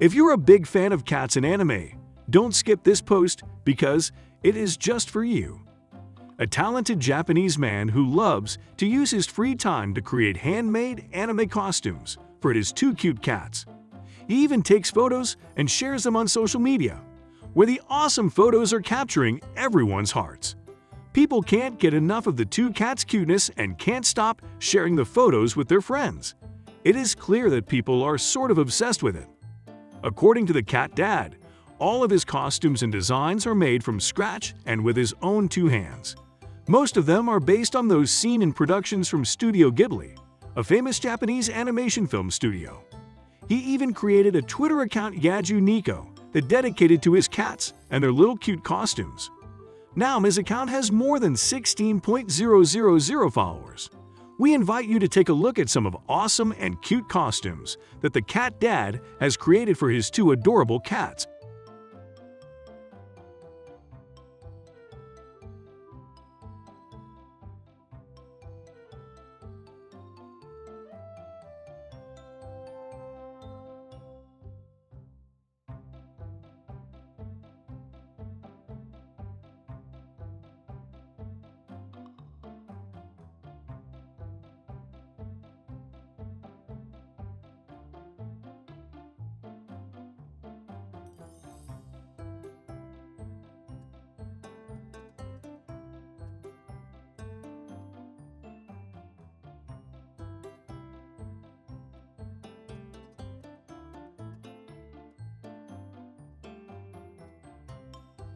If you're a big fan of cats and anime, don't skip this post because it is just for you. A talented Japanese man who loves to use his free time to create handmade anime costumes for his two cute cats. He even takes photos and shares them on social media, where the awesome photos are capturing everyone's hearts. People can't get enough of the two cats' cuteness and can't stop sharing the photos with their friends. It is clear that people are sort of obsessed with it. According to the cat dad, all of his costumes and designs are made from scratch and with his own two hands. Most of them are based on those seen in productions from Studio Ghibli, a famous Japanese animation film studio. He even created a Twitter account Yaju Nico that dedicated to his cats and their little cute costumes. Now his account has more than 16,000 followers. We invite you to take a look at some of awesome and cute costumes that the cat dad has created for his two adorable cats.